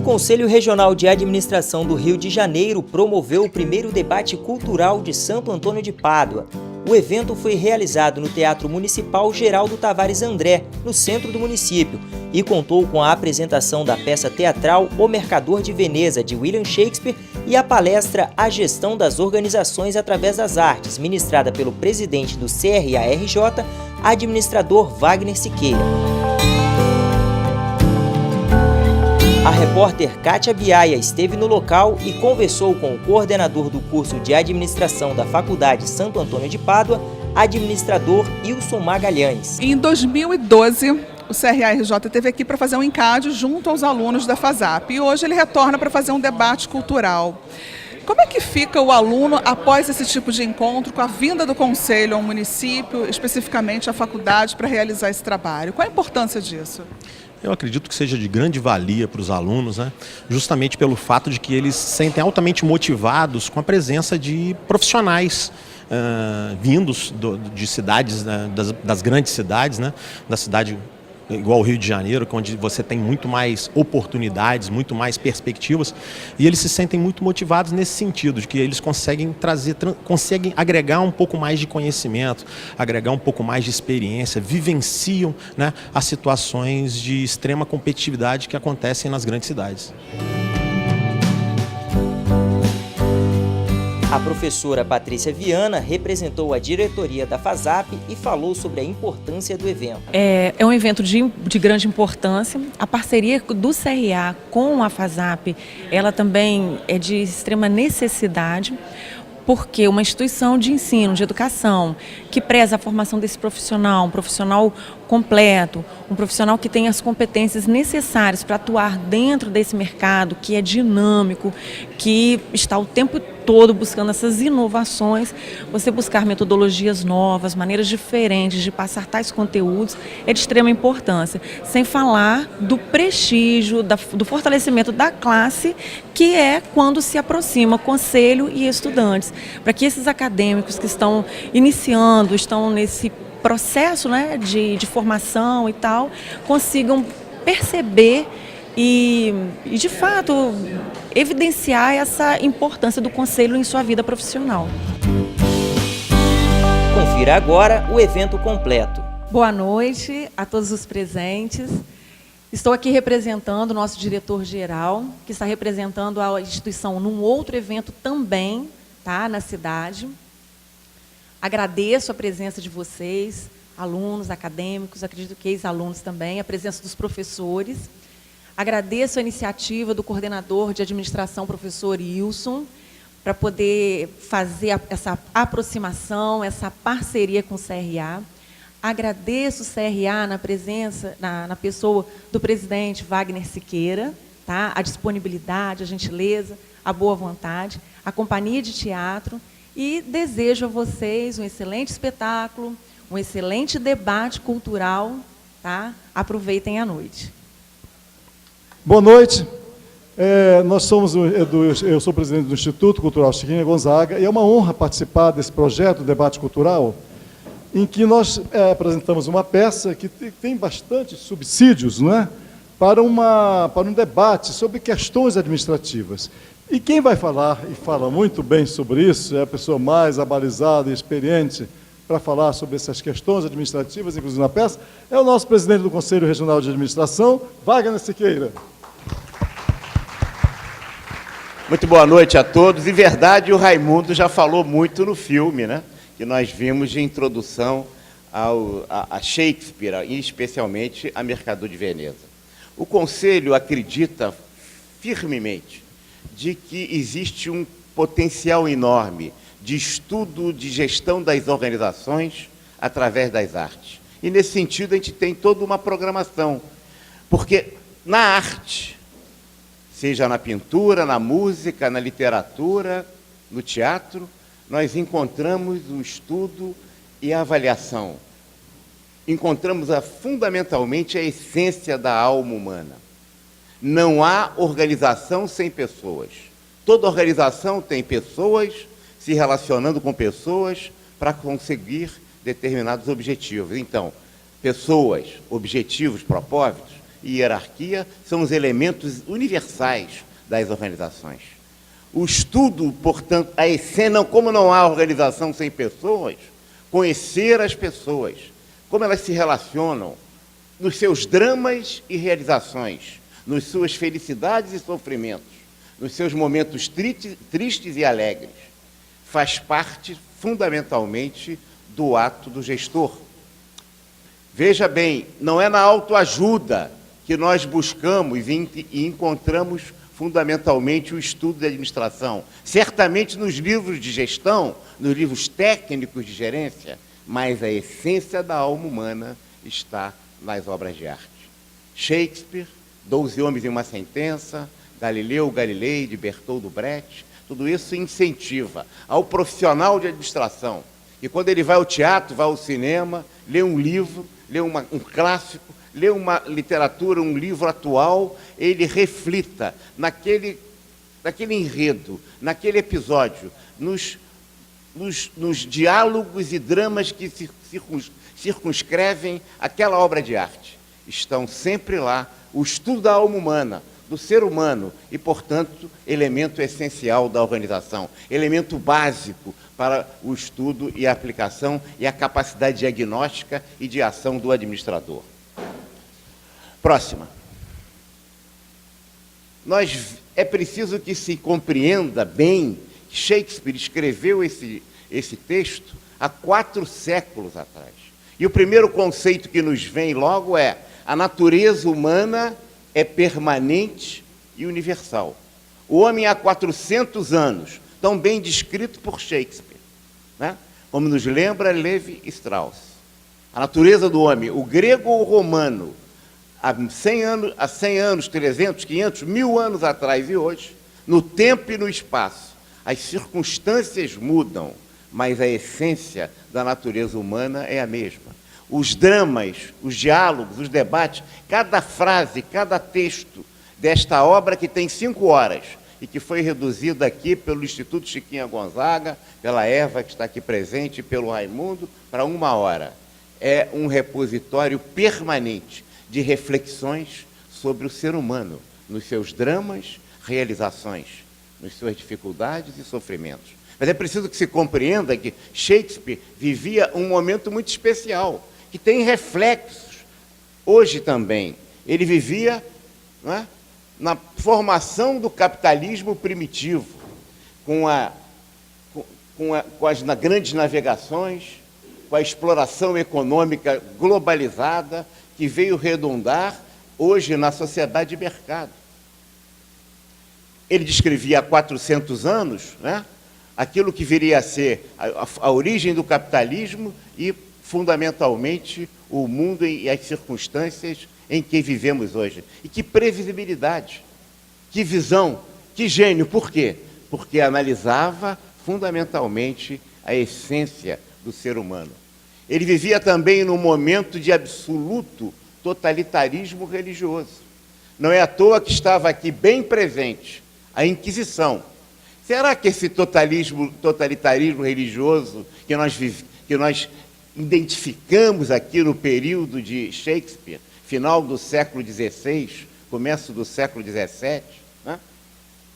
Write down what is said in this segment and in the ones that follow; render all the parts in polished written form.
O Conselho Regional de Administração do Rio de Janeiro promoveu o primeiro debate cultural de Santo Antônio de Pádua. O evento foi realizado no Teatro Municipal Geraldo Tavares André, no centro do município, e contou com a apresentação da peça teatral O Mercador de Veneza, de William Shakespeare, e a palestra A Gestão das Organizações através das Artes, ministrada pelo presidente do CRA-RJ, administrador Wagner Siqueira. A repórter Kátia Biaia esteve no local e conversou com o coordenador do curso de administração da Faculdade Santo Antônio de Pádua, administrador Ilson Magalhães. Em 2012, o CRA-RJ esteve aqui para fazer um encádio junto aos alunos da FASAP e hoje ele retorna para fazer um debate cultural. Como é que fica o aluno após esse tipo de encontro, com a vinda do Conselho ao município, especificamente à faculdade, para realizar esse trabalho? Qual a importância disso? Eu acredito que seja de grande valia para os alunos, né? Justamente pelo fato de que eles se sentem altamente motivados com a presença de profissionais vindos de cidades, das grandes cidades, né? Da cidade igual o Rio de Janeiro, onde você tem muito mais oportunidades, muito mais perspectivas, e eles se sentem muito motivados nesse sentido, de que eles conseguem conseguem agregar um pouco mais de conhecimento, agregar um pouco mais de experiência, vivenciam, né, as situações de extrema competitividade que acontecem nas grandes cidades. A professora Patrícia Viana representou a diretoria da FASAP e falou sobre a importância do evento. É um evento de grande importância. A parceria do CRA com a FASAP, ela também é de extrema necessidade, porque uma instituição de ensino, de educação, que preza a formação desse profissional, um profissional completo, um profissional que tem as competências necessárias para atuar dentro desse mercado, que é dinâmico, que está o tempo todo buscando essas inovações, você buscar metodologias novas, maneiras diferentes de passar tais conteúdos, é de extrema importância. Sem falar do prestígio, do fortalecimento da classe, que é quando se aproxima conselho e estudantes, para que esses acadêmicos que estão iniciando, estão nesse processo, né, de formação e tal, consigam perceber e, de fato, evidenciar essa importância do conselho em sua vida profissional. Confira agora o evento completo. Boa noite a todos os presentes. Estou aqui representando o nosso diretor-geral, que está representando a instituição num outro evento também, tá, na cidade. Agradeço a presença de vocês, alunos, acadêmicos, acredito que ex-alunos também, a presença dos professores. Agradeço a iniciativa do coordenador de administração, professor Ilson, para poder fazer essa aproximação, essa parceria com o CRA. Agradeço o CRA na presença, na pessoa do presidente Wagner Siqueira, tá? A disponibilidade, a gentileza, a boa vontade, a companhia de teatro, e desejo a vocês um excelente espetáculo, um excelente debate cultural, tá? Aproveitem a noite. Boa noite. Eu sou presidente do Instituto Cultural Chiquinha Gonzaga e é uma honra participar desse projeto, Debate Cultural, em que nós apresentamos uma peça que tem bastante subsídios, não é? Para um debate sobre questões administrativas. E quem vai falar, e fala muito bem sobre isso, é a pessoa mais abalizada e experiente para falar sobre essas questões administrativas, inclusive na peça, é o nosso presidente do Conselho Regional de Administração, Wagner Siqueira. Muito boa noite a todos. Em verdade, o Raimundo já falou muito no filme, né, que nós vimos de introdução a Shakespeare, e especialmente a Mercador de Veneza. O Conselho acredita firmemente de que existe um potencial enorme de estudo, de gestão das organizações através das artes. E, nesse sentido, a gente tem toda uma programação, porque na arte, seja na pintura, na música, na literatura, no teatro, nós encontramos o estudo e a avaliação. Encontramos fundamentalmente a essência da alma humana. Não há organização sem pessoas. Toda organização tem pessoas se relacionando com pessoas para conseguir determinados objetivos. Então, pessoas, objetivos, propósitos, e hierarquia são os elementos universais das organizações. O estudo, portanto, a essência, como não há organização sem pessoas, conhecer as pessoas, como elas se relacionam, nos seus dramas e realizações, nas suas felicidades e sofrimentos, nos seus momentos tristes e alegres, faz parte, fundamentalmente, do ato do gestor. Veja bem, não é na autoajuda que nós buscamos e encontramos fundamentalmente o estudo de administração. Certamente nos livros de gestão, nos livros técnicos de gerência, mas a essência da alma humana está nas obras de arte. Shakespeare, 12 Homens em uma Sentença, Galileu Galilei, de Bertold Brecht, tudo isso incentiva ao profissional de administração. E quando ele vai ao teatro, vai ao cinema, lê um livro, lê um clássico, lê uma literatura, um livro atual, ele reflita naquele enredo, naquele episódio, nos diálogos e dramas que circunscrevem aquela obra de arte. Estão sempre lá o estudo da alma humana, do ser humano e, portanto, elemento essencial da organização, elemento básico para o estudo e a aplicação e a capacidade diagnóstica e de ação do administrador. Próxima. É preciso que se compreenda bem que Shakespeare escreveu esse texto há 4 séculos atrás. E o primeiro conceito que nos vem logo é: a natureza humana é permanente e universal. O homem há 400 anos, tão bem descrito por Shakespeare, né? Como nos lembra Levi Strauss. A natureza do homem, o grego ou o romano, há 100 anos, 300, 500, 1000 anos atrás e hoje, no tempo e no espaço, as circunstâncias mudam, mas a essência da natureza humana é a mesma. Os dramas, os diálogos, os debates, cada frase, cada texto desta obra que tem 5 horas e que foi reduzida aqui pelo Instituto Chiquinha Gonzaga, pela Eva, que está aqui presente, e pelo Raimundo, para 1 hora. É um repositório permanente de reflexões sobre o ser humano, nos seus dramas, realizações, nas suas dificuldades e sofrimentos. Mas é preciso que se compreenda que Shakespeare vivia um momento muito especial, que tem reflexos hoje também. Ele vivia, não é, na formação do capitalismo primitivo, com as grandes navegações, com a exploração econômica globalizada, que veio redundar hoje na sociedade de mercado. Ele descrevia há 400 anos, né, aquilo que viria a ser a origem do capitalismo e, fundamentalmente, o mundo e as circunstâncias em que vivemos hoje. E que previsibilidade, que visão, que gênio. Por quê? Porque analisava, fundamentalmente, a essência do ser humano. Ele vivia também num momento de absoluto totalitarismo religioso. Não é à toa que estava aqui bem presente a Inquisição. Será que esse totalitarismo religioso que nós identificamos aqui no período de Shakespeare, final do século XVI, começo do século XVII, né,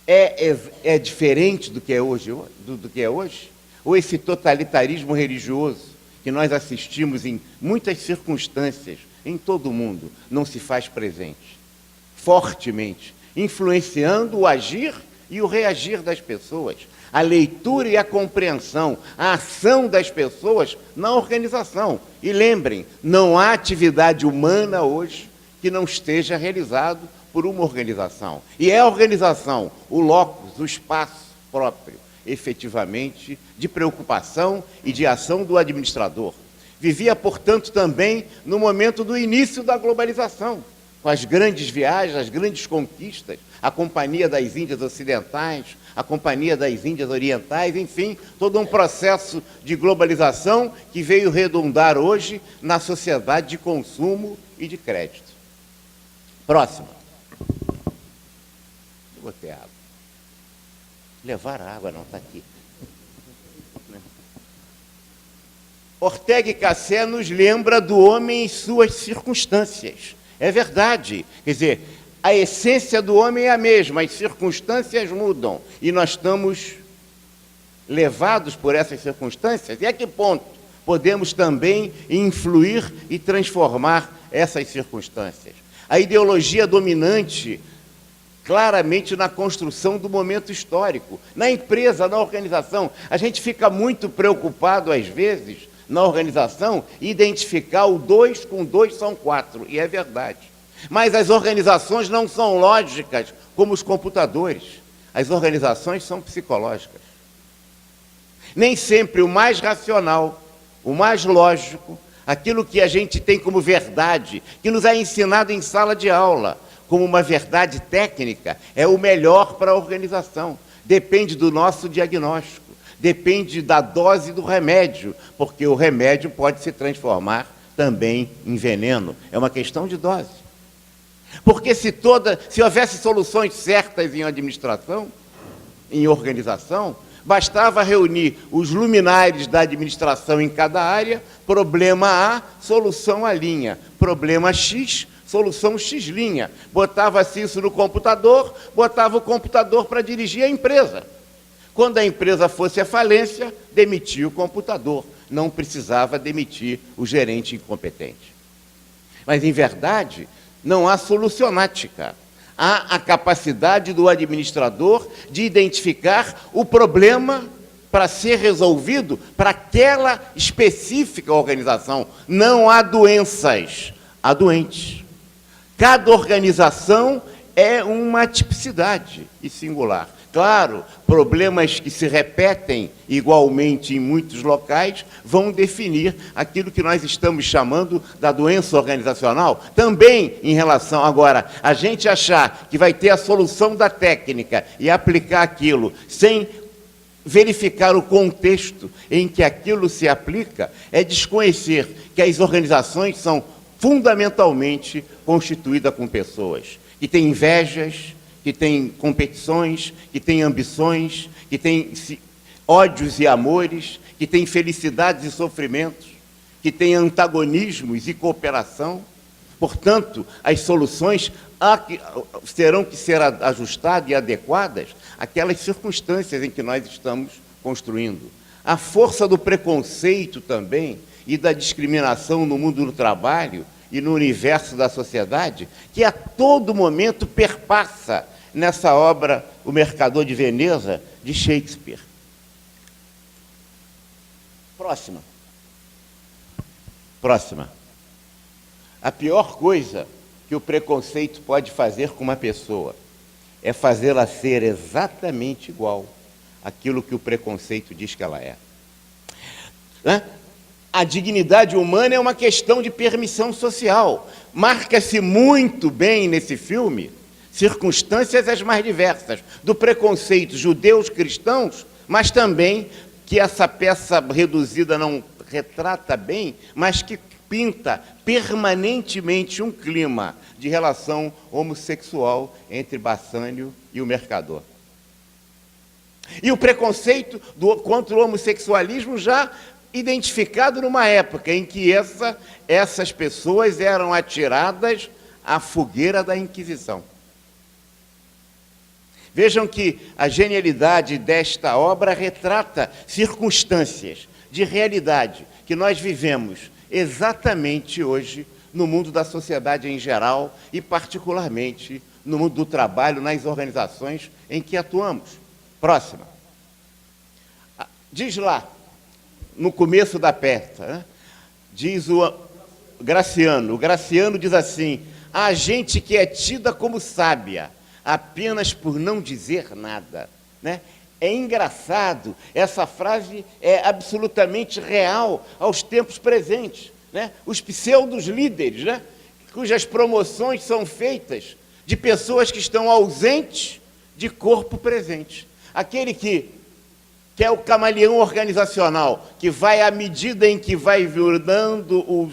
é diferente do que é hoje? Ou esse totalitarismo religioso que nós assistimos em muitas circunstâncias, em todo o mundo, não se faz presente, fortemente, influenciando o agir e o reagir das pessoas, a leitura e a compreensão, a ação das pessoas na organização. E lembrem, não há atividade humana hoje que não esteja realizado por uma organização. E é a organização, o locus, o espaço próprio, efetivamente, de preocupação e de ação do administrador. Vivia, portanto, também no momento do início da globalização, com as grandes viagens, as grandes conquistas, a Companhia das Índias Ocidentais, a Companhia das Índias Orientais, enfim, todo um processo de globalização que veio redundar hoje na sociedade de consumo e de crédito. Próxima. Eu botei água. Levar a água, não, está aqui. Ortega y Gasset nos lembra do homem em suas circunstâncias. É verdade. Quer dizer, a essência do homem é a mesma, as circunstâncias mudam e nós estamos levados por essas circunstâncias. E a que ponto podemos também influir e transformar essas circunstâncias? A ideologia dominante, claramente na construção do momento histórico, na empresa, na organização. A gente fica muito preocupado, às vezes, na organização, identificar o 2 com 2 são 4, e é verdade. Mas as organizações não são lógicas como os computadores. As organizações são psicológicas. Nem sempre o mais racional, o mais lógico, aquilo que a gente tem como verdade, que nos é ensinado em sala de aula, como uma verdade técnica, é o melhor para a organização. Depende do nosso diagnóstico, depende da dose do remédio, porque o remédio pode se transformar também em veneno. É uma questão de dose. Porque se houvesse soluções certas em administração, em organização, bastava reunir os luminares da administração em cada área, problema A, solução A linha, problema X, solução X linha. Botava-se isso no computador, botava o computador para dirigir a empresa. Quando a empresa fosse à falência, demitia o computador, não precisava demitir o gerente incompetente. Mas, em verdade, não há solucionática. Há a capacidade do administrador de identificar o problema para ser resolvido para aquela específica organização. Não há doenças, há doentes. Cada organização é uma tipicidade e singular. Claro, problemas que se repetem igualmente em muitos locais vão definir aquilo que nós estamos chamando da doença organizacional, também em relação... Agora, a gente achar que vai ter a solução da técnica e aplicar aquilo sem verificar o contexto em que aquilo se aplica, é desconhecer que as organizações são fundamentalmente constituídas com pessoas que têm invejas, que têm competições, que têm ambições, que têm ódios e amores, que têm felicidades e sofrimentos, que têm antagonismos e cooperação. Portanto, as soluções terão que ser ajustadas e adequadas àquelas circunstâncias em que nós estamos construindo. A força do preconceito também e da discriminação no mundo do trabalho e no universo da sociedade, que a todo momento perpassa nessa obra O Mercador de Veneza, de Shakespeare. Próxima. A pior coisa que o preconceito pode fazer com uma pessoa é fazê-la ser exatamente igual àquilo que o preconceito diz que ela é. A dignidade humana é uma questão de permissão social. Marca-se muito bem nesse filme circunstâncias as mais diversas, do preconceito judeus cristãos, mas também que essa peça reduzida não retrata bem, mas que pinta permanentemente um clima de relação homossexual entre Bassanio e o mercador. E o preconceito contra o homossexualismo já identificado numa época em que essas pessoas eram atiradas à fogueira da Inquisição. Vejam que a genialidade desta obra retrata circunstâncias de realidade que nós vivemos exatamente hoje no mundo da sociedade em geral e, particularmente, no mundo do trabalho, nas organizações em que atuamos. Próxima. Diz lá, no começo da peça, diz o Graciano diz assim: há gente que é tida como sábia, apenas por não dizer nada. É engraçado, essa frase é absolutamente real aos tempos presentes. Os pseudos líderes, cujas promoções são feitas de pessoas que estão ausentes de corpo presente. Aquele que é o camaleão organizacional, que vai, à medida em que vai virando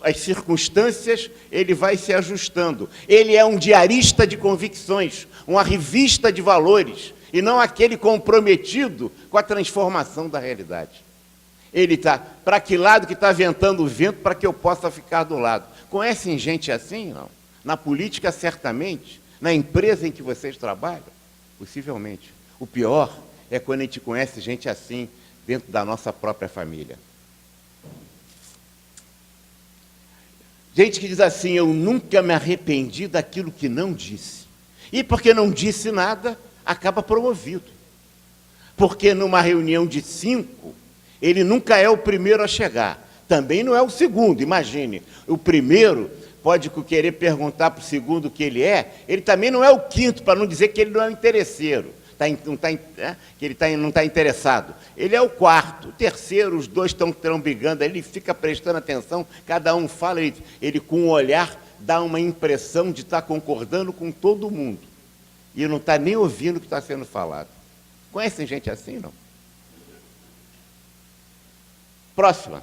as circunstâncias, ele vai se ajustando. Ele é um diarista de convicções, uma revista de valores, e não aquele comprometido com a transformação da realidade. Ele está, para que lado que está ventando o vento, para que eu possa ficar do lado. Conhecem gente assim? Não. Na política, certamente. Na empresa em que vocês trabalham? Possivelmente. O pior é quando a gente conhece gente assim dentro da nossa própria família. Gente que diz assim, eu nunca me arrependi daquilo que não disse. E porque não disse nada, acaba promovido. Porque numa reunião de 5, ele nunca é o primeiro a chegar. Também não é o segundo, imagine. O primeiro pode querer perguntar para o segundo o que ele também não é o quinto, para não dizer que ele não é o interesseiro, que ele não está interessado. Ele é o quarto, o terceiro, os dois estão brigando, ele fica prestando atenção, cada um fala, ele com o olhar dá uma impressão de estar concordando com todo mundo. E não está nem ouvindo o que está sendo falado. Conhecem gente assim, não? Próxima.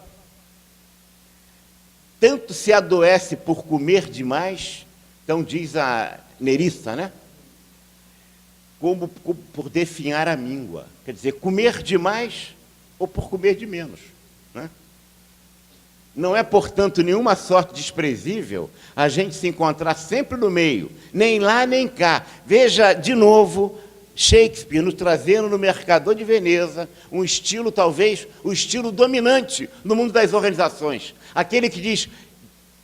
Tanto se adoece por comer demais, então diz a Nerissa, né? Como por definhar a míngua. Quer dizer, comer demais ou por comer de menos, né? Não é, portanto, nenhuma sorte desprezível a gente se encontrar sempre no meio, nem lá nem cá. Veja, de novo, Shakespeare nos trazendo no Mercador de Veneza um estilo, talvez, o estilo dominante no mundo das organizações. Aquele que diz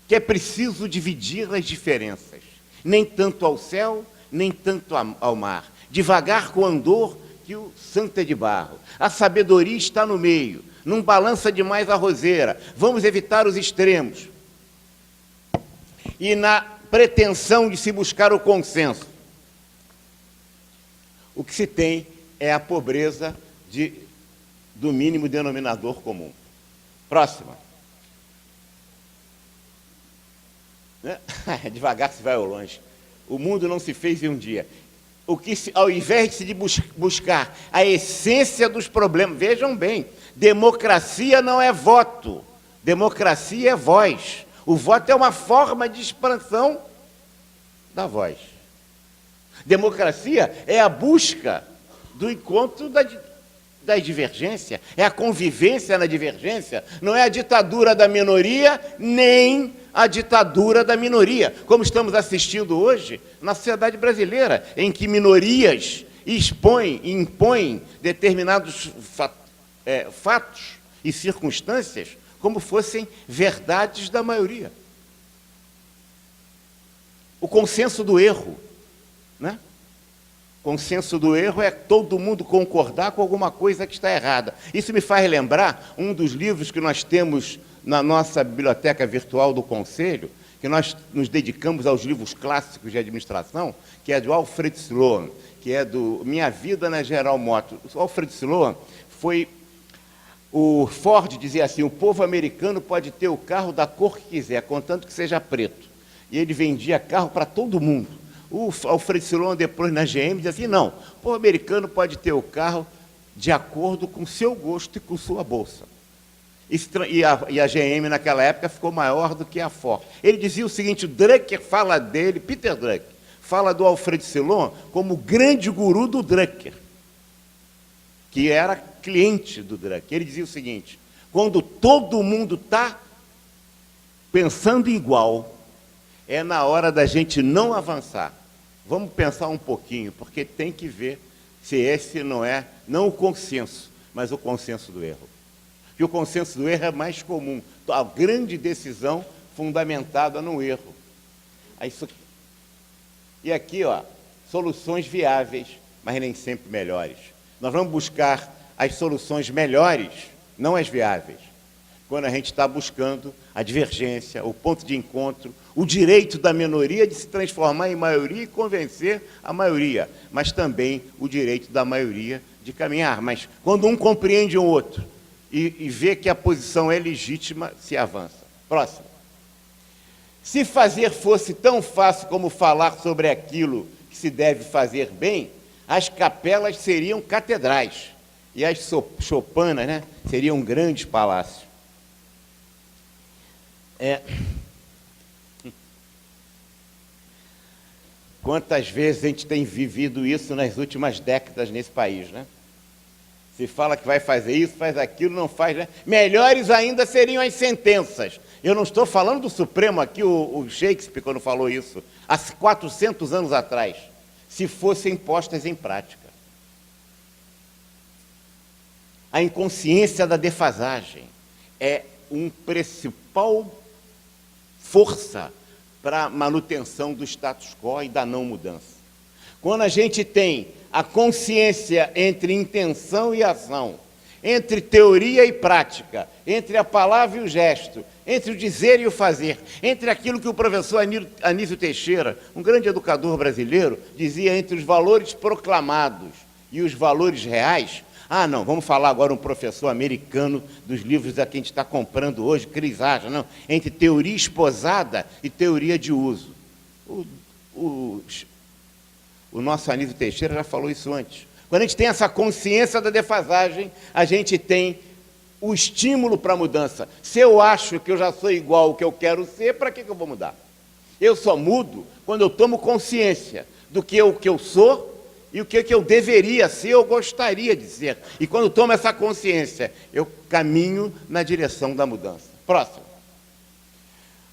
que é preciso dividir as diferenças, nem tanto ao céu, nem tanto ao mar. Devagar com o andor que o santo é de barro. A sabedoria está no meio, não balança demais a roseira. Vamos evitar os extremos. E na pretensão de se buscar o consenso, o que se tem é a pobreza do mínimo denominador comum. Próxima. Devagar se vai ao longe. O mundo não se fez em um dia. Ao invés de se buscar a essência dos problemas, vejam bem, democracia não é voto, democracia é voz. O voto é uma forma de expansão da voz. Democracia é a busca do encontro da divergência, é a convivência na divergência, não é a ditadura da minoria, nem a ditadura da minoria, como estamos assistindo hoje na sociedade brasileira, em que minorias impõem determinados fatos e circunstâncias como fossem verdades da maioria. O consenso do erro, né? O consenso do erro é todo mundo concordar com alguma coisa que está errada. Isso me faz lembrar um dos livros que nós temos na nossa biblioteca virtual do Conselho, que nós nos dedicamos aos livros clássicos de administração, que é do Alfred Sloan, que é do Minha Vida na General Motors. O Alfred Sloan foi... O Ford dizia assim, o povo americano pode ter o carro da cor que quiser, contanto que seja preto. E ele vendia carro para todo mundo. O Alfred Sloan, depois na GM, dizia assim, não, o povo americano pode ter o carro de acordo com o seu gosto e com sua bolsa. E a GM, naquela época, ficou maior do que a Ford. Ele dizia o seguinte, o Drucker fala dele, Peter Drucker, fala do Alfred Sloan como o grande guru do Drucker, que era cliente do Drucker. Ele dizia o seguinte, quando todo mundo está pensando igual, é na hora da gente não avançar. Vamos pensar um pouquinho, porque tem que ver se esse não é, não o consenso, mas o consenso do erro. Que o consenso do erro é mais comum, a grande decisão fundamentada no erro. E aqui, ó, soluções viáveis, mas nem sempre melhores. Nós vamos buscar as soluções melhores, não as viáveis, quando a gente está buscando a divergência, o ponto de encontro, o direito da minoria de se transformar em maioria e convencer a maioria, mas também o direito da maioria de caminhar. Mas quando um compreende o outro e vê que a posição é legítima, se avança. Próximo. Se fazer fosse tão fácil como falar sobre aquilo que se deve fazer bem, as capelas seriam catedrais e as choupanas, né, seriam grandes palácios. Quantas vezes a gente tem vivido isso nas últimas décadas nesse país, né? Se fala que vai fazer isso, faz aquilo, não faz, né? Melhores ainda seriam as sentenças. Eu não estou falando do Supremo aqui, o Shakespeare, quando falou isso, há 400 anos atrás, se fossem postas em prática. A inconsciência da defasagem é um principal força para a manutenção do status quo e da não mudança. Quando a gente tem a consciência entre intenção e ação, entre teoria e prática, entre a palavra e o gesto, entre o dizer e o fazer, entre aquilo que o professor Anísio Teixeira, um grande educador brasileiro, dizia entre os valores proclamados e os valores reais. Ah, não, vamos falar agora um professor americano dos livros a quem a gente está comprando hoje, Chris Arja, não, entre teoria esposada e teoria de uso. O nosso Anísio Teixeira já falou isso antes. Quando a gente tem essa consciência da defasagem, a gente tem o estímulo para a mudança. Se eu acho que eu já sou igual ao que eu quero ser, para que eu vou mudar? Eu só mudo quando eu tomo consciência do que eu sou e o que eu deveria ser, eu gostaria de ser. E quando tomo essa consciência, eu caminho na direção da mudança. Próximo.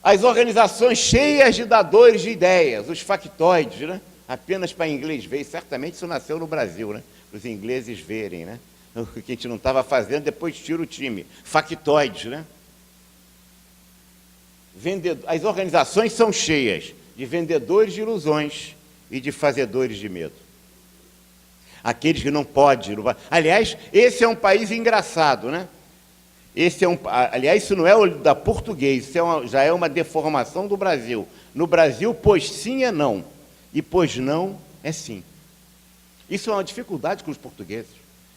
As organizações cheias de dadores de ideias, os factoides, né? Apenas para inglês ver, e certamente isso nasceu no Brasil, né? Para os ingleses verem, né? O que a gente não estava fazendo, depois tira o time. Factoides, né? As organizações são cheias de vendedores de ilusões e de fazedores de medo. Aqueles que não podem. Aliás, esse é um país engraçado, né? Aliás, isso não é da português, isso já é uma deformação do Brasil. No Brasil, pois sim é não, e pois não é sim. Isso é uma dificuldade com os portugueses.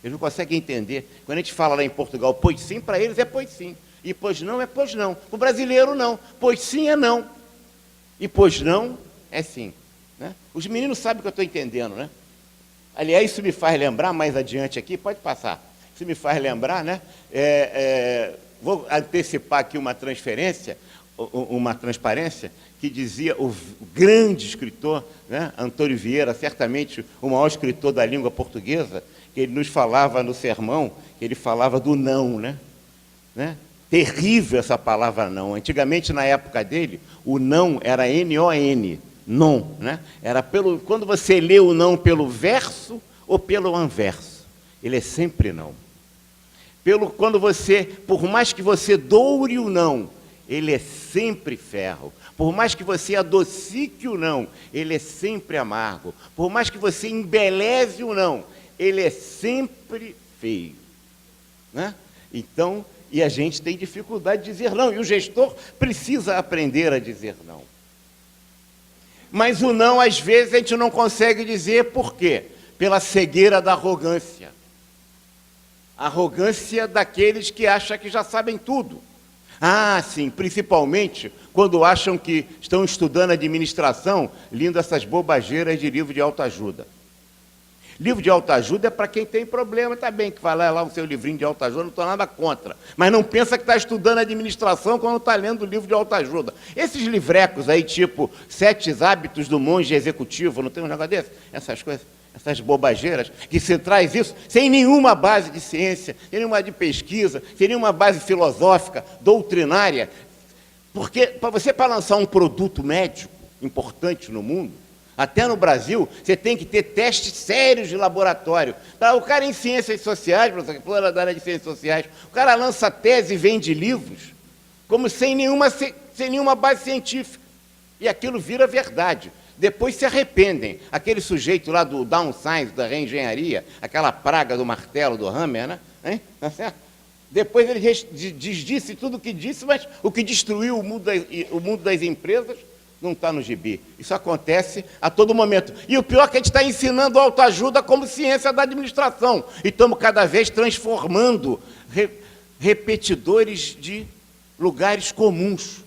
Eles não conseguem entender. Quando a gente fala lá em Portugal, pois sim, para eles é pois sim. E pois não é pois não. Para o brasileiro, não. Pois sim é não. E pois não é sim. Né? Os meninos sabem o que eu estou entendendo, né? Aliás, isso me faz lembrar, mais adiante aqui, pode passar. Isso me faz lembrar, né? Vou antecipar aqui uma transparência, que dizia o grande escritor, né, Antônio Vieira, certamente o maior escritor da língua portuguesa, que ele nos falava no sermão, que ele falava do não, né? Terrível essa palavra não. Antigamente, na época dele, o não era N-O-N, non, né? Era quando você lê o não pelo verso ou pelo anverso, ele é sempre não. Por mais que você doure o não, ele é sempre ferro. Por mais que você adocique o não, ele é sempre amargo. Por mais que você embeleze o não, ele é sempre feio. Né? Então, e a gente tem dificuldade de dizer não, e o gestor precisa aprender a dizer não. Mas o não, às vezes, a gente não consegue dizer por quê? Pela cegueira da arrogância. A arrogância daqueles que acham que já sabem tudo. Ah, sim, principalmente quando acham que estão estudando administração, lendo essas bobageiras de livro de autoajuda. Livro de autoajuda é para quem tem problema, tá bem, que vai lá o seu livrinho de autoajuda, não estou nada contra. Mas não pensa que está estudando administração quando está lendo o livro de autoajuda. Esses livrecos aí, tipo 7 hábitos do monge executivo, não tem um negócio desse? Essas coisas, essas bobageiras, que se traz isso sem nenhuma base de ciência, sem nenhuma de pesquisa, sem nenhuma base filosófica, doutrinária. Porque para lançar um produto médico importante no mundo, até no Brasil, você tem que ter testes sérios de laboratório. O cara em ciências sociais, professor, da área de ciências sociais, o cara lança tese e vende livros, como sem nenhuma base científica. E aquilo vira verdade. Depois se arrependem. Aquele sujeito lá do downscience, da reengenharia, aquela praga do martelo, do Hammer, né? Hein? Tá certo? Depois ele desdisse tudo o que disse, mas o que destruiu o mundo das empresas não está no gibi. Isso acontece a todo momento. E o pior é que a gente está ensinando autoajuda como ciência da administração. E estamos cada vez transformando repetidores de lugares comuns.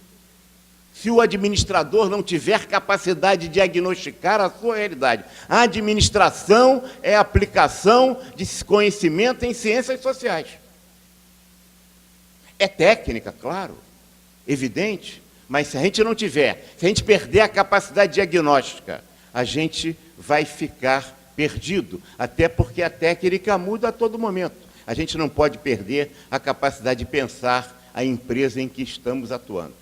Se o administrador não tiver capacidade de diagnosticar a sua realidade. A administração é a aplicação de conhecimento em ciências sociais. É técnica, claro, evidente, mas se a gente não tiver, se a gente perder a capacidade diagnóstica, a gente vai ficar perdido, até porque a técnica muda a todo momento. A gente não pode perder a capacidade de pensar a empresa em que estamos atuando,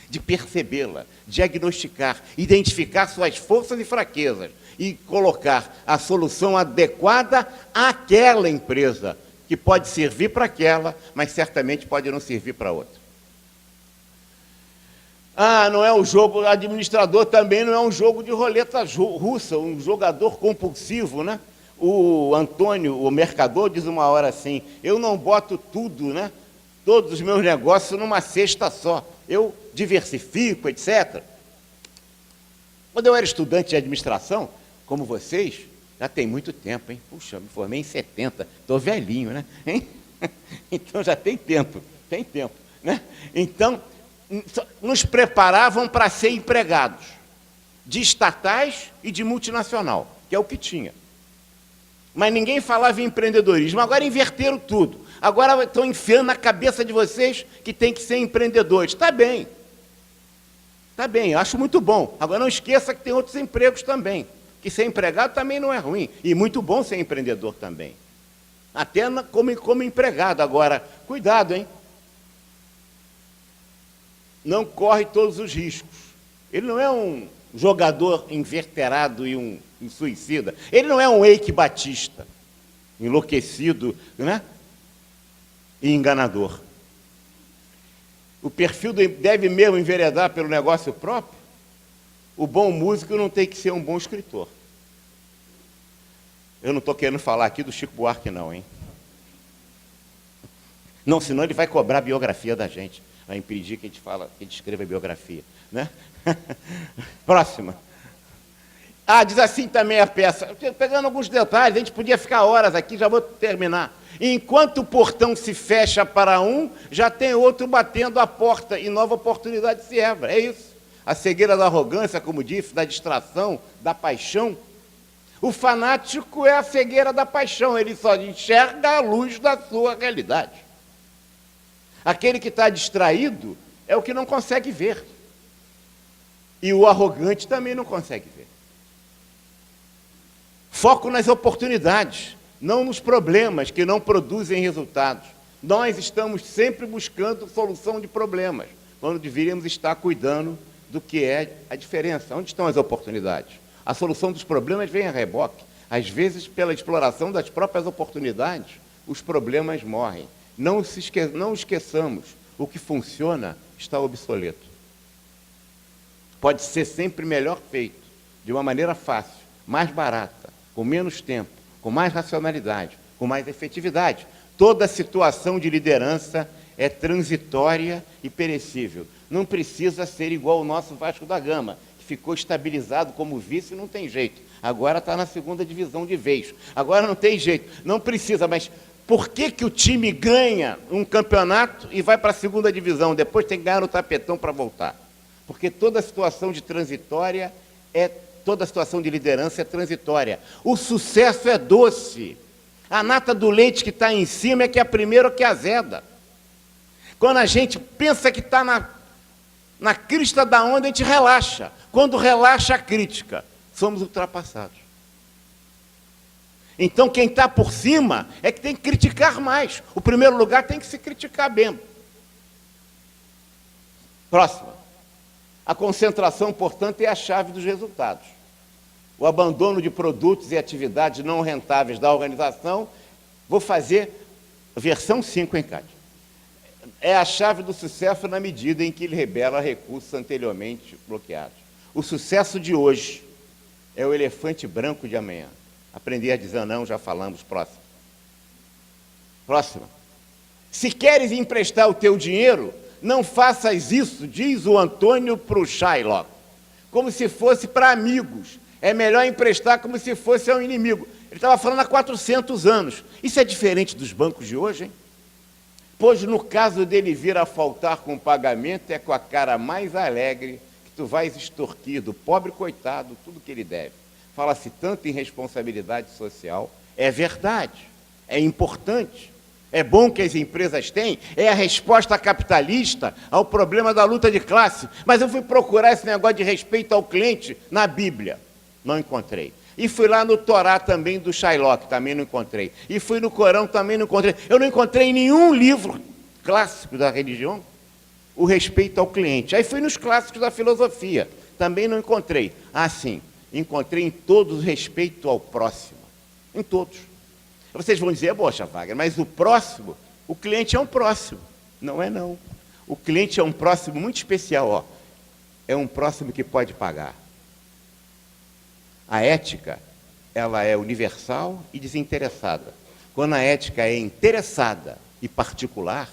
de percebê-la, diagnosticar, identificar suas forças e fraquezas e colocar a solução adequada àquela empresa, que pode servir para aquela, mas certamente pode não servir para outra. Ah, não é o jogo, o administrador também não é um jogo de roleta russa, um jogador compulsivo, né? O Antônio, o mercador, diz uma hora assim, eu não boto tudo, né? Todos os meus negócios numa cesta só, eu diversifico, etc. Quando eu era estudante de administração, como vocês, já tem muito tempo, hein? Puxa, me formei em 70, estou velhinho, né? Hein? Então já tem tempo, né? Então, nos preparavam para ser empregados de estatais e de multinacional, que é o que tinha. Mas ninguém falava em empreendedorismo. Agora inverteram tudo. Agora estão enfiando na cabeça de vocês que tem que ser empreendedores. Está bem, eu acho muito bom. Agora não esqueça que tem outros empregos também, que ser empregado também não é ruim, e muito bom ser empreendedor também. Até como empregado. Agora, cuidado, hein? Não corre todos os riscos. Ele não é um jogador inveterado e um suicida. Ele não é um Eike Batista, enlouquecido, né? E enganador. O perfil deve mesmo enveredar pelo negócio próprio. O bom músico não tem que ser um bom escritor. Eu não estou querendo falar aqui do Chico Buarque, não, hein? Não, senão ele vai cobrar a biografia da gente. Vai impedir que a gente escreva a biografia, né? Próxima. Ah, diz assim também a peça. Pegando alguns detalhes, a gente podia ficar horas aqui, já vou terminar. Enquanto o portão se fecha para um, já tem outro batendo a porta e nova oportunidade se abre. É isso. A cegueira da arrogância, como disse, da distração, da paixão. O fanático é a cegueira da paixão, ele só enxerga a luz da sua realidade. Aquele que está distraído é o que não consegue ver. E o arrogante também não consegue ver. Foco nas oportunidades, não nos problemas que não produzem resultados. Nós estamos sempre buscando solução de problemas, quando deveríamos estar cuidando do que é a diferença. Onde estão as oportunidades? A solução dos problemas vem a reboque. Às vezes, pela exploração das próprias oportunidades, os problemas morrem. Não esqueçamos, o que funciona está obsoleto. Pode ser sempre melhor feito, de uma maneira fácil, mais barata, com menos tempo, com mais racionalidade, com mais efetividade. Toda situação de liderança é transitória e perecível. Não precisa ser igual o nosso Vasco da Gama, que ficou estabilizado como vice e não tem jeito. Agora está na segunda divisão de vez. Agora não tem jeito. Não precisa, mas por que o time ganha um campeonato e vai para a segunda divisão? Depois tem que ganhar no tapetão para voltar. Porque toda situação toda situação de liderança é transitória. O sucesso é doce. A nata do leite que está em cima é que é a primeira que azeda. Quando a gente pensa que está na crista da onda, a gente relaxa. Quando relaxa a crítica, somos ultrapassados. Então, quem está por cima é que tem que criticar mais. O primeiro lugar tem que se criticar mesmo. Próxima. A concentração, portanto, é a chave dos resultados. O abandono de produtos e atividades não rentáveis da organização, vou fazer versão 5, hein, Cátia? É a chave do sucesso na medida em que ele rebela recursos anteriormente bloqueados. O sucesso de hoje é o elefante branco de amanhã. Aprender a dizer não, já falamos. Próximo. Próxima. Se queres emprestar o teu dinheiro, não faças isso, diz o Antônio para o Shylock, como se fosse para amigos. É melhor emprestar como se fosse a um inimigo. Ele estava falando há 400 anos. Isso é diferente dos bancos de hoje, hein? Pois no caso dele vir a faltar com o pagamento, é com a cara mais alegre que tu vais extorquir do pobre coitado tudo que ele deve. Fala-se tanto em responsabilidade social. É verdade, é importante. É bom que as empresas têm, é a resposta capitalista ao problema da luta de classe. Mas eu fui procurar esse negócio de respeito ao cliente na Bíblia. Não encontrei. E fui lá no Torá também do Shylock, também não encontrei. E fui no Corão, também não encontrei. Eu não encontrei em nenhum livro clássico da religião o respeito ao cliente. Aí fui nos clássicos da filosofia, também não encontrei. Ah, sim, encontrei em todos o respeito ao próximo. Em todos. Vocês vão dizer, poxa, Wagner, mas o próximo, o cliente é um próximo. Não é, não. O cliente é um próximo muito especial, ó. É um próximo que pode pagar. A ética, ela é universal e desinteressada. Quando a ética é interessada e particular,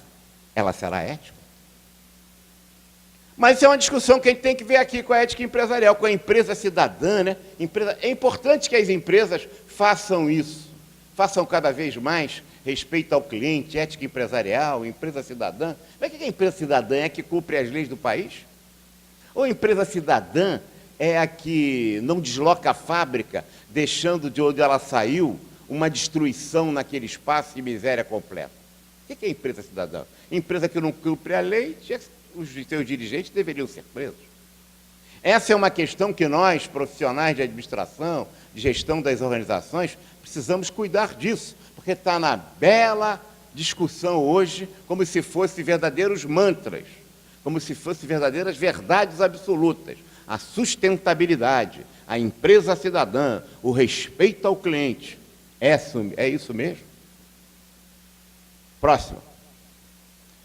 ela será ética. Mas isso é uma discussão que a gente tem que ver aqui com a ética empresarial, com a empresa cidadã, né? É importante que as empresas façam isso, façam cada vez mais respeito ao cliente, ética empresarial, empresa cidadã. Mas o que a empresa cidadã é a que cumpre as leis do país? Ou a empresa cidadã é a que não desloca a fábrica, deixando de onde ela saiu uma destruição naquele espaço de miséria completa? O que é empresa cidadã? Empresa que não cumpre a lei, os seus dirigentes deveriam ser presos. Essa é uma questão que nós, profissionais de administração, de gestão das organizações, precisamos cuidar disso, porque está na bela discussão hoje, como se fossem verdadeiros mantras, como se fossem verdadeiras verdades absolutas. A sustentabilidade, a empresa cidadã, o respeito ao cliente. É isso mesmo? Próximo.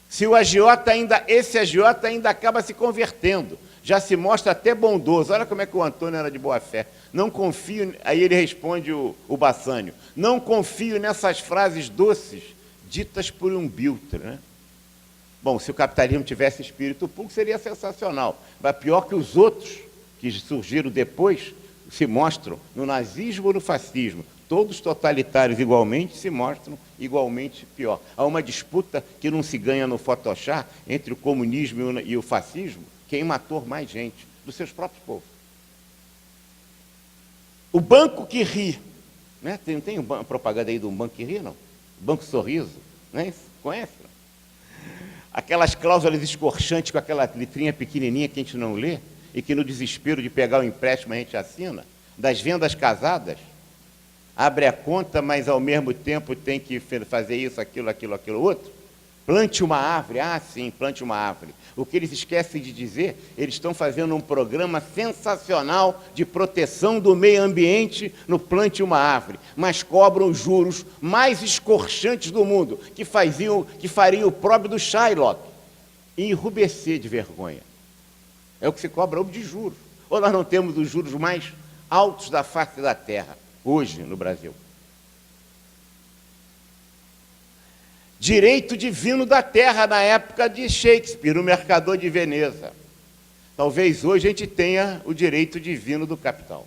Se o agiota esse agiota ainda acaba se convertendo, já se mostra até bondoso. Olha como é que o Antônio era de boa fé. Não confio, aí ele responde o Bassânio, não confio nessas frases doces ditas por um Biltre, né? Bom, se o capitalismo tivesse espírito puro, seria sensacional. Mas pior que os outros que surgiram depois, se mostram no nazismo ou no fascismo. Todos totalitários igualmente se mostram igualmente pior. Há uma disputa que não se ganha no Photoshop entre o comunismo e o fascismo, quem matou mais gente, dos seus próprios povos. O banco que ri, né? Tem uma propaganda aí de um banco que ri, não? Banco Sorriso, né? Conhece? Aquelas cláusulas escorchantes com aquela letrinha pequenininha que a gente não lê e que no desespero de pegar o empréstimo a gente assina, das vendas casadas, abre a conta, mas ao mesmo tempo tem que fazer isso, aquilo outro. Plante uma árvore, ah sim, plante uma árvore. O que eles esquecem de dizer, eles estão fazendo um programa sensacional de proteção do meio ambiente no Plante uma Árvore, mas cobram os juros mais escorchantes do mundo, que fariam o próprio do Shylock enrubescer de vergonha. É o que se cobra de juros. Ou nós não temos os juros mais altos da face da terra, hoje no Brasil. Direito divino da terra na época de Shakespeare, o Mercador de Veneza. Talvez hoje a gente tenha o direito divino do capital,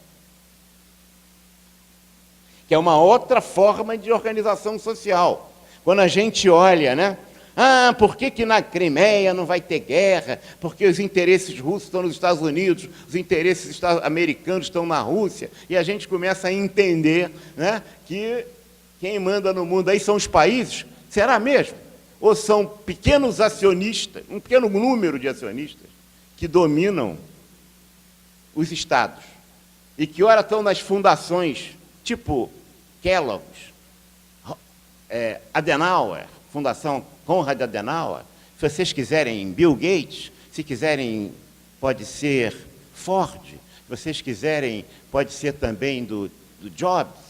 que é uma outra forma de organização social. Quando a gente olha, né? Ah, por que na Crimeia não vai ter guerra? Porque os interesses russos estão nos Estados Unidos, os interesses americanos estão na Rússia, e a gente começa a entender, né, que quem manda no mundo aí são os países. Será mesmo? Ou são pequenos acionistas, um pequeno número de acionistas, que dominam os estados, e que ora estão nas fundações, tipo Kellogg's, Adenauer, Fundação Konrad Adenauer, se vocês quiserem Bill Gates, se quiserem pode ser Ford, se vocês quiserem pode ser também do Jobs,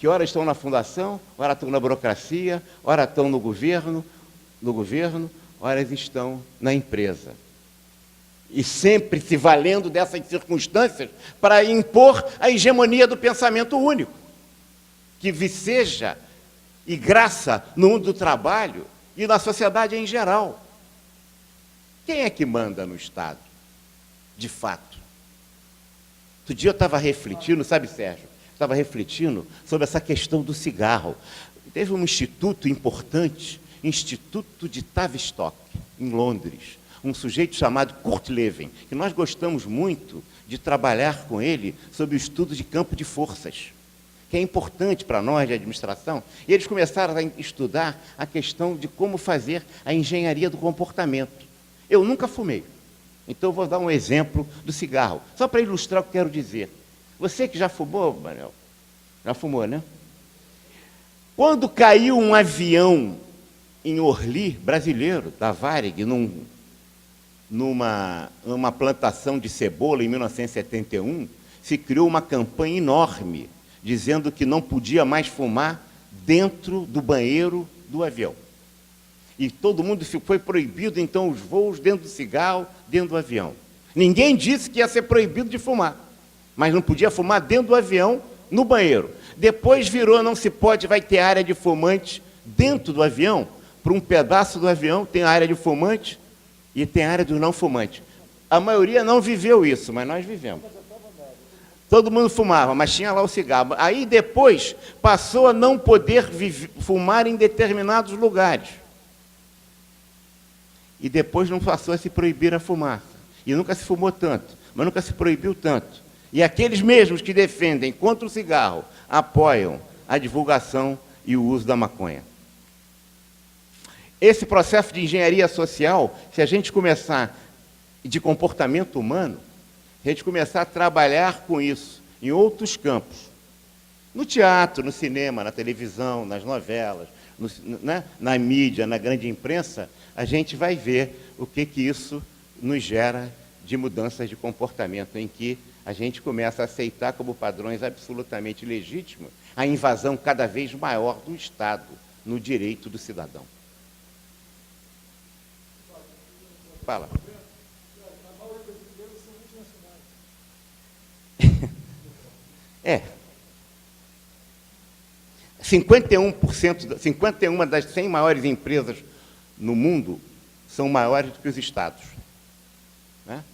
que ora estão na fundação, ora estão na burocracia, ora estão no governo, ora estão na empresa. E sempre se valendo dessas circunstâncias para impor a hegemonia do pensamento único, que viceja e graça no mundo do trabalho e na sociedade em geral. Quem é que manda no Estado, de fato? Outro dia eu estava refletindo, sabe, Sérgio? Estava refletindo sobre essa questão do cigarro. Teve um instituto importante, Instituto de Tavistock, em Londres, um sujeito chamado Kurt Lewin, que nós gostamos muito de trabalhar com ele sobre o estudo de campo de forças, que é importante para nós de administração, e eles começaram a estudar a questão de como fazer a engenharia do comportamento. Eu nunca fumei, então eu vou dar um exemplo do cigarro, só para ilustrar o que quero dizer. Você que já fumou, Manuel? Já fumou, né? Quando caiu um avião em Orly, brasileiro, da Varig, numa plantação de cebola em 1971, se criou uma campanha enorme dizendo que não podia mais fumar dentro do banheiro do avião. E todo mundo foi proibido, então, os voos dentro do cigarro, dentro do avião. Ninguém disse que ia ser proibido de fumar, mas não podia fumar dentro do avião, no banheiro. Depois virou, não se pode, vai ter área de fumante dentro do avião, para um pedaço do avião tem a área de fumante e tem a área do não fumante. A maioria não viveu isso, mas nós vivemos. Todo mundo fumava, mas tinha lá o cigarro. Aí depois passou a não poder fumar em determinados lugares. E depois não passou a se proibir a fumaça. E nunca se fumou tanto, mas nunca se proibiu tanto. E aqueles mesmos que defendem contra o cigarro apoiam a divulgação e o uso da maconha. Esse processo de engenharia social, se a gente começar de comportamento humano, a gente começar a trabalhar com isso em outros campos, no teatro, no cinema, na televisão, nas novelas, na mídia, na grande imprensa, a gente vai ver o que isso nos gera de mudanças de comportamento, em que a gente começa a aceitar como padrões absolutamente legítimos a invasão cada vez maior do Estado no direito do cidadão. Fala. 51 das 100 maiores empresas no mundo são maiores do que os estados. Né?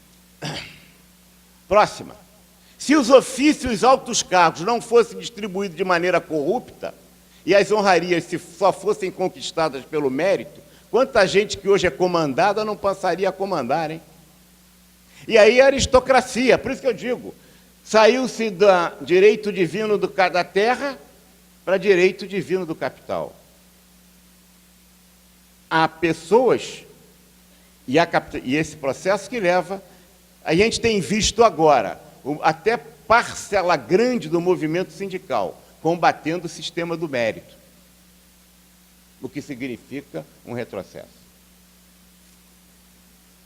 Próxima. Se os ofícios altos cargos não fossem distribuídos de maneira corrupta e as honrarias só fossem conquistadas pelo mérito, quanta gente que hoje é comandada não passaria a comandar, hein? E aí a aristocracia, por isso que eu digo, saiu-se do direito divino da terra para direito divino do capital. Há pessoas, e esse processo que leva, a gente tem visto agora, até parcela grande do movimento sindical, combatendo o sistema do mérito, o que significa um retrocesso.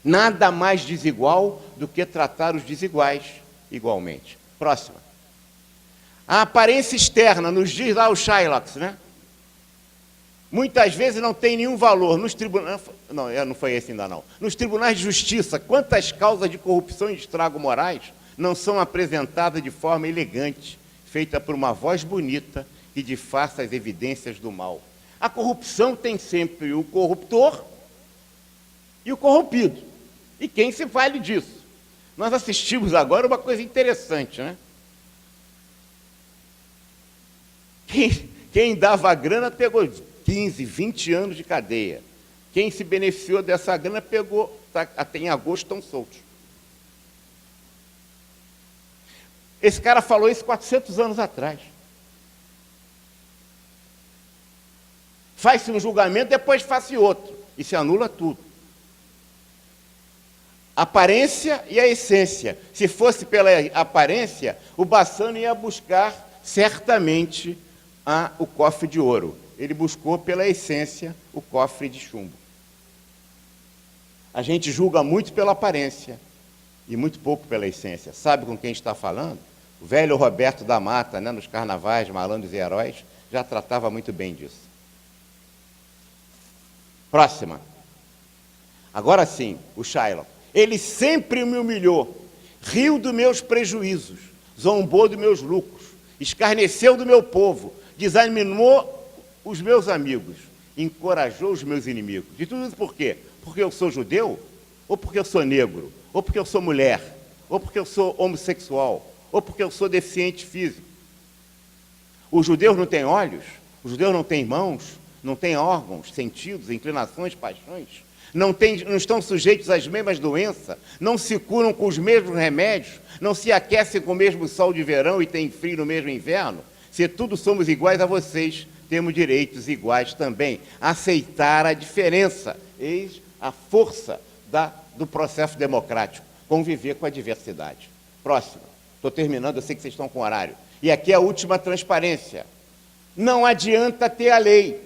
Nada mais desigual do que tratar os desiguais igualmente. Próxima. A aparência externa, nos diz lá o Shylock, né? Muitas vezes não tem nenhum valor. Nos tribunais, não foi esse ainda não. Nos tribunais de justiça, quantas causas de corrupção e estrago morais não são apresentadas de forma elegante, feita por uma voz bonita que disfarça as evidências do mal. A corrupção tem sempre o corruptor e o corrompido. E quem se vale disso? Nós assistimos agora uma coisa interessante, né? Quem dava grana pegou 15, 20 anos de cadeia. Quem se beneficiou dessa grana pegou, até em agosto, estão soltos. Esse cara falou isso 400 anos atrás. Faz-se um julgamento, depois faz-se outro. E se anula tudo. Aparência e a essência. Se fosse pela aparência, o Bassano ia buscar certamente o cofre de ouro. Ele buscou pela essência o cofre de chumbo. A gente julga muito pela aparência e muito pouco pela essência. Sabe com quem está falando? O velho Roberto da Mata, né, nos carnavais, Malandros e Heróis, já tratava muito bem disso. Próxima. Agora sim, o Shylock. Ele sempre me humilhou, riu dos meus prejuízos, zombou dos meus lucros, escarneceu do meu povo, desanimou os meus amigos, encorajou os meus inimigos. De tudo isso por quê? Porque eu sou judeu? Ou porque eu sou negro? Ou porque eu sou mulher? Ou porque eu sou homossexual? Ou porque eu sou deficiente físico? Os judeus não têm olhos? Os judeus não têm mãos? Não têm órgãos, sentidos, inclinações, paixões? Não estão sujeitos às mesmas doenças? Não se curam com os mesmos remédios? Não se aquecem com o mesmo sol de verão e têm frio no mesmo inverno? Se todos somos iguais a vocês, temos direitos iguais também. Aceitar a diferença, eis a força do processo democrático. Conviver com a diversidade. Próximo. Estou terminando, eu sei que vocês estão com horário. E aqui é a última transparência. Não adianta ter a lei.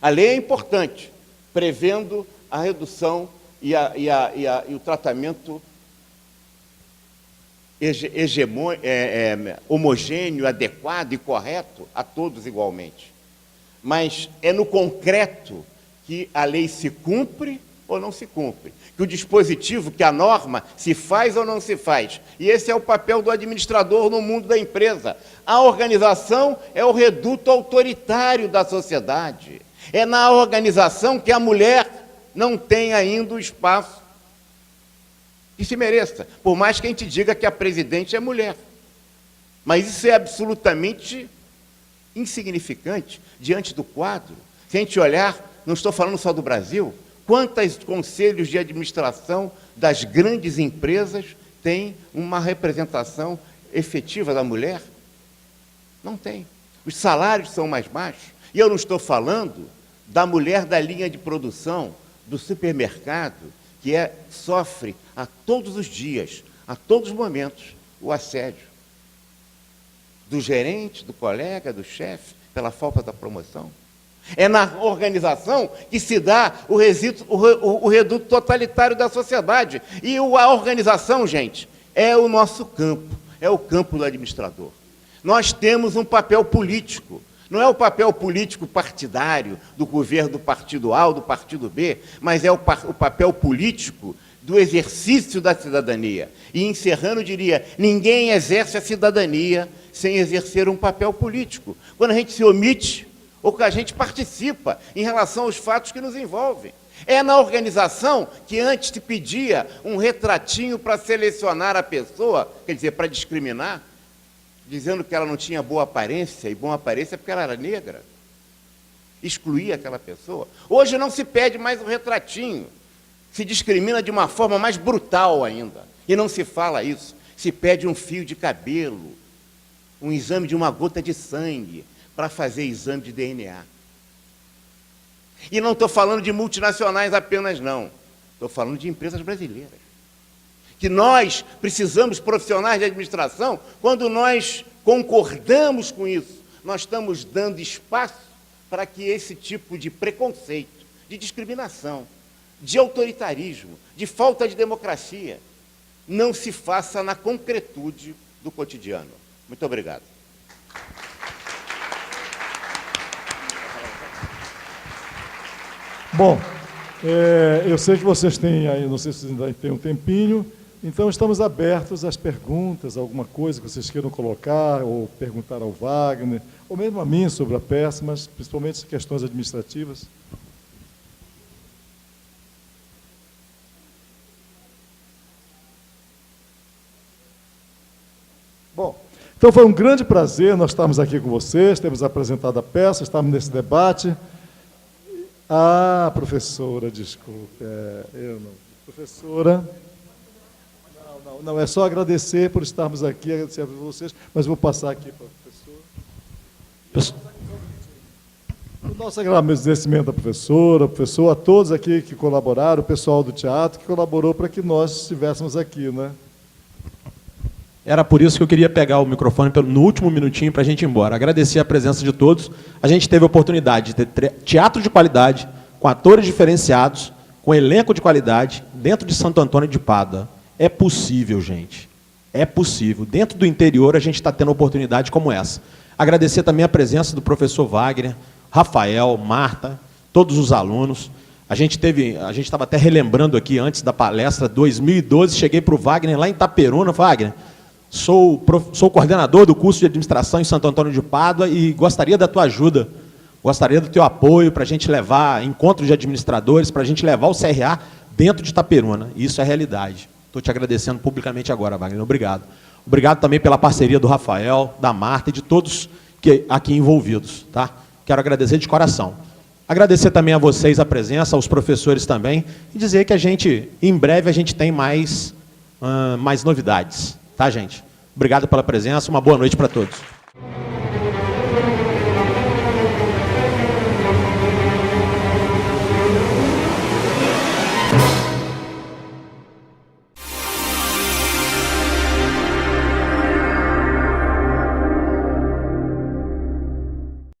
A lei é importante, prevendo a redução e o tratamento homogêneo, adequado e correto a todos igualmente. Mas é no concreto que a lei se cumpre ou não se cumpre, que o dispositivo, que a norma, se faz ou não se faz. E esse é o papel do administrador no mundo da empresa. A organização é o reduto autoritário da sociedade. É na organização que a mulher não tem ainda o espaço que se mereça, por mais que a gente diga que a presidente é mulher. Mas isso é absolutamente insignificante diante do quadro. Se a gente olhar, não estou falando só do Brasil, quantos conselhos de administração das grandes empresas têm uma representação efetiva da mulher? Não tem. Os salários são mais baixos. E eu não estou falando da mulher da linha de produção, do supermercado, que sofre a todos os dias, a todos os momentos, o assédio do gerente, do colega, do chefe, pela falta da promoção. É na organização que se dá o reduto totalitário da sociedade. E a organização, gente, é o nosso campo, é o campo do administrador. Nós temos um papel político. Não é o papel político partidário do governo do partido A ou do partido B, mas é o papel político do exercício da cidadania. E, encerrando, diria, ninguém exerce a cidadania sem exercer um papel político. Quando a gente se omite, ou que a gente participa em relação aos fatos que nos envolvem. É na organização que antes te pedia um retratinho para selecionar a pessoa, quer dizer, para discriminar, dizendo que ela não tinha boa aparência, e boa aparência porque ela era negra. Excluía aquela pessoa. Hoje não se pede mais um retratinho. Se discrimina de uma forma mais brutal ainda. E não se fala isso. Se pede um fio de cabelo, um exame de uma gota de sangue, para fazer exame de DNA. E não estou falando de multinacionais apenas, não. Estou falando de empresas brasileiras. Que nós precisamos profissionais de administração, quando nós concordamos com isso, nós estamos dando espaço para que esse tipo de preconceito, de discriminação, de autoritarismo, de falta de democracia, não se faça na concretude do cotidiano. Muito obrigado. Bom, eu sei que vocês têm aí, não sei se ainda tem um tempinho, então estamos abertos às perguntas, alguma coisa que vocês queiram colocar, ou perguntar ao Wagner, ou mesmo a mim sobre a peça, mas principalmente questões administrativas. Bom, então foi um grande prazer nós estarmos aqui com vocês, temos apresentado a peça, estamos nesse debate. Ah, professora, desculpe, eu não. Professora, não, é só agradecer por estarmos aqui, agradecer a vocês, mas vou passar aqui para a professora. O nosso agradecimento à professora, professor, a todos aqui que colaboraram, o pessoal do teatro que colaborou para que nós estivéssemos aqui, né? Era por isso que eu queria pegar o microfone no último minutinho para a gente ir embora. Agradecer a presença de todos. A gente teve a oportunidade de ter teatro de qualidade, com atores diferenciados, com elenco de qualidade, dentro de Santo Antônio de Pádua. É possível, gente. É possível. Dentro do interior, a gente está tendo oportunidade como essa. Agradecer também a presença do professor Wagner, Rafael, Marta, todos os alunos. A gente estava até relembrando aqui, antes da palestra, 2012, cheguei para o Wagner, lá em Itaperuna, Wagner, sou coordenador do curso de administração em Santo Antônio de Pádua e gostaria da tua ajuda, gostaria do teu apoio para a gente levar encontros de administradores, para a gente levar o CRA dentro de Itaperuna. Isso é realidade. Estou te agradecendo publicamente agora, Wagner. Obrigado. Obrigado também pela parceria do Rafael, da Marta e de todos aqui envolvidos. Tá? Quero agradecer de coração. Agradecer também a vocês a presença, aos professores também, e dizer que em breve, a gente tem mais novidades. Tá, gente? Obrigado pela presença, uma boa noite para todos.